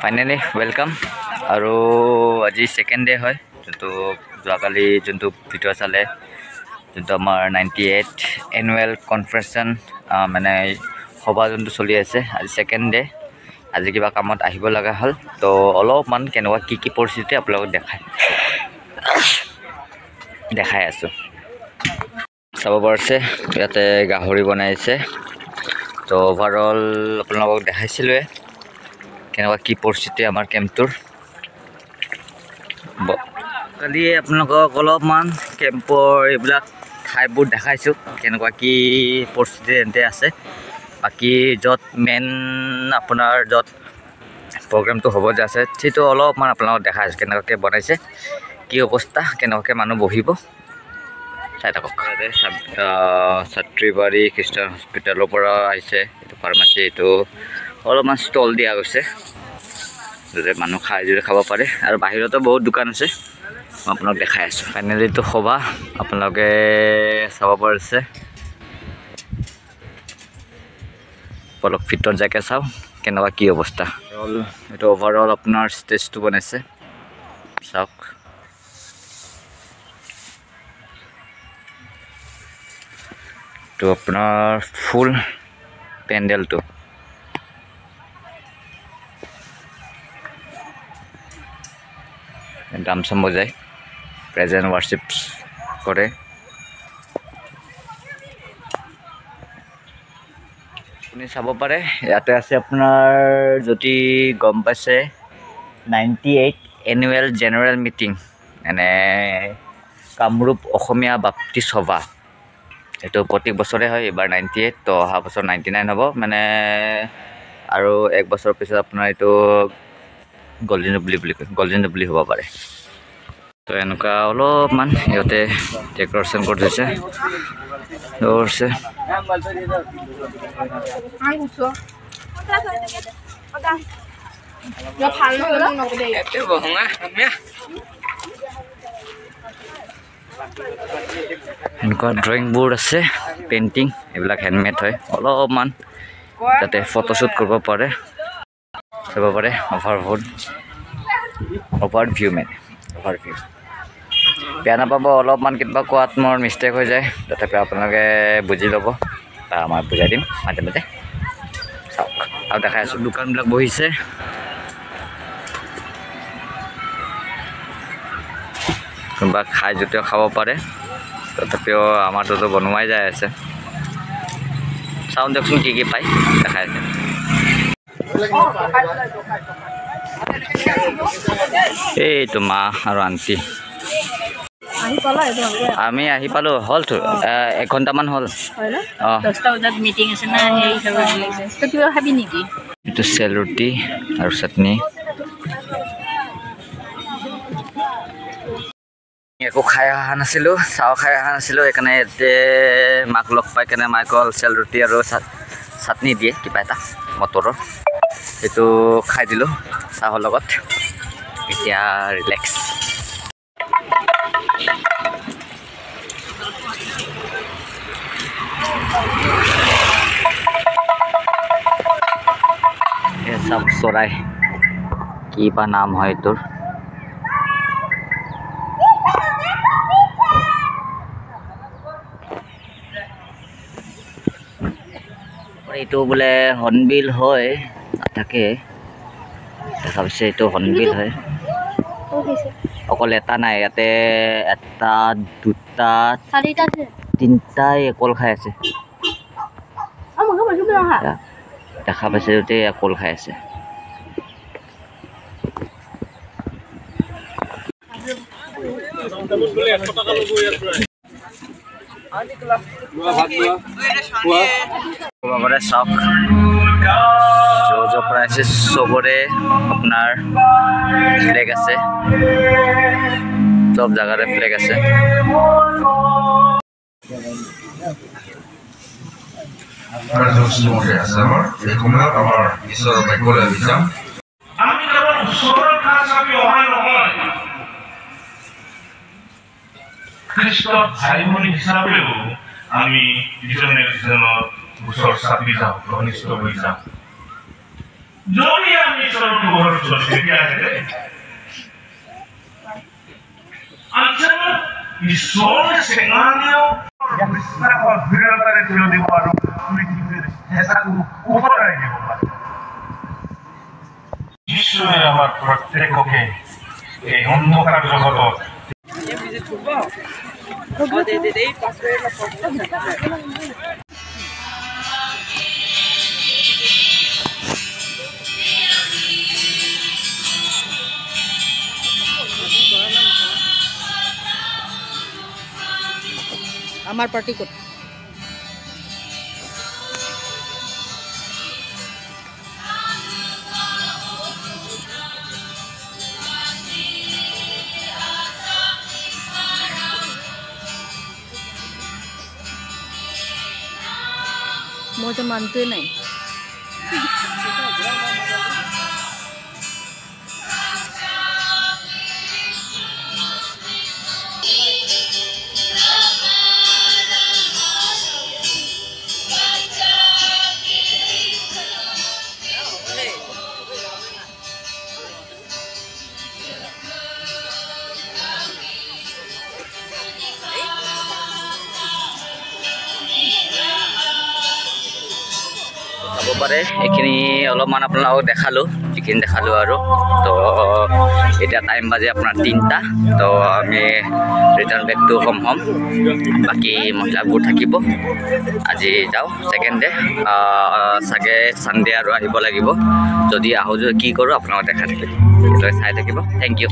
finally welcome আৰু আজি second day হয় যোনটো যোৱাকালি যোনটো ভিডিঅ' চালে যোনটো আমাৰ 98 এনুৱেল কনফাৰেন্সন মানে সভা যোনটো চলি আছে আজি সেকেন্ড ডে আজি কিবা কামত আহিব লগা হ'ল তো অলপমান কেনেকুৱা কি পৰিস্থিতি আপোনালোকক দেখাই আছো চাব পাৰিছে ইয়াতে গাহৰি বনাইছে তো ওভাৰঅল আপোনালোকক দেখাইছিলোৱে কেনেকুৱা কি পৰিস্থিতি আমাৰ কেম্পটোৰ কালি আপোনালোকক অলপমান কেম্পৰ এইবিলাক ঠাইবোৰ দেখাইছোঁ কেনেকুৱা কি পৰিস্থিতি এন্তে আছে বাকী য'ত মেইন আপোনাৰ য'ত প্ৰগ্ৰামটো হ'ব যে আছে সেইটো অলপমান আপোনালোকক দেখাইছোঁ কেনেকুৱাকৈ বনাইছে কি অৱস্থা কেনেকুৱাকৈ মানুহ বহিব চাই থাকক ছাত্ৰীবাৰী খ্ৰীষ্টান হস্পিটেলৰ পৰা আহিছে এইটো ফাৰ্মাচী এইটো অলপমান ষ্টল দিয়া গৈছে যাতে মানুহ খাই যদি খাব পাৰে আৰু বাহিৰতো বহুত দোকান আছে মই আপোনাক দেখাই আছোঁ ফাইনেলিটো সভা আপোনালোকে চাব পাৰিছে অলপ ভিতৰত যাকে চাওঁ কেনেকুৱা কি অৱস্থা এইটো অভাৰঅল আপোনাৰ ষ্টেজটো বনাইছে চাওক তো আপোনাৰ ফুল পেণ্ডেলটো গাম চাম বজায় প্ৰেজেণ্ট ৱাৰ্শ্বিপ কৰে আপুনি চাব পাৰে ইয়াতে আছে আপোনাৰ যদি গম পাইছে 98 এনুৱেল জেনেৰেল মিটিং মানে কামৰূপ অসমীয়া বাপ্তি সভা এইটো প্ৰত্যেক বছৰে হয় এবাৰ 98 তো অহা বছৰ 99 হ'ব মানে আৰু এক বছৰৰ পিছত আপোনাৰ এইটো গল্ডেন জুবলি হ'ব পাৰে তো এনেকুৱা অলপমান ইয়াতে ডেকৰেশ্যন কৰি দিছে এনেকুৱা ড্ৰয়িং বোৰ্ড আছে পেইণ্টিং এইবিলাক হেণ্ডমেড হয় অলপমান যাতে ফটোশ্বুট কৰিব পাৰে চাব পাৰে অভাৰভিউ বেয়া নাপাব অলপমান কিবা কোৱাত মোৰ মিষ্টেক হৈ যায় তথাপি আপোনালোকে বুজি ল'ব বা মই বুজাই দিম মাজে মাজে চাওক আৰু দেখাই আছোঁ দোকানবিলাক বহিছে কোনোবা খাই যদিও খাব পাৰে তথাপিও আমাৰটোতো বনোৱাই যায় আছে চাওঁ দিয়কচোন কি পায় দেখাই আছে এইটো মা আৰু আণ্টি আমি আহি পালোঁ হ'ল 1 ঘণ্টামান হ'ল অঁ 10টা বজাত মিটিং আছে না সেই হিচাপত কিবা খাবি নেকি এইটো চেল ৰুটি আৰু চাটনি একো খাই অহা নাছিলোঁ চাহ খাই অহা নাছিলোঁ সেইকাৰণে ইয়াতে মাক লগ পাই কেনে মায়ে কল চেল ৰুটি আৰু চাটনি দিয়ে কিবা এটা মটৰৰ সেইটো খাই দিলোঁ চাহৰ লগত এতিয়া ৰিলেক্স চব চৰাই কি বা নাম হয় তোৰ এইটো বোলে হৰ্ণবিল হয় তাকে দেখা পাইছে এইটো হৰ্ণবিল হয় অকল এটা নাই ইয়াতে এটা দুটা তিনিটাই কল খাই আছে দেখা পাইছে যতে কল খাই আছে চাওক পৰা আছে চবৰে আপোনাৰ ফ্লেগ আছে চব জাগাৰে ফ্লেগ আছে খ্ৰিস্ট ভাই ভনী হিসাবেও আমি ইজনে ইজনৰ ওচৰ চাপি যাওঁ ঘনিষ্ঠ হৈ যাওঁ যদি আমি চলটো ঘৰ চলি তেতিয়াহ'লে আচ্ছা ঈশ্বৰ চেঙালীয় বিশ্বাসৰ দৃঢ়তাৰে থিয় দিব আৰু পৃথিৱীৰ হেঁচাটো ওপৰাই দিব পাৰে ঈশ্বৰে আমাৰ প্ৰত্যেককে এই অন্ধকাৰ জগতত আমাৰ পাৰ্টি কৰ মই তো মানতে নাই চাব পাৰে এইখিনি অলপমান আপোনালোকক দেখালোঁ যিখিনি দেখালোঁ আৰু তো এতিয়া টাইম বাজে আপোনাৰ 3টা তো আমি ৰিটাৰ্ণ বেক টু হোম বাকী মহিলাবোৰ থাকিব আজি যাওঁ ছেকেণ্ড ডে চাগে ছানডে আৰু আহিব লাগিব যদি আহোঁ যদি কি কৰোঁ আপোনালোকক দেখাই থাকিম চাই থাকিব থেংক ইউ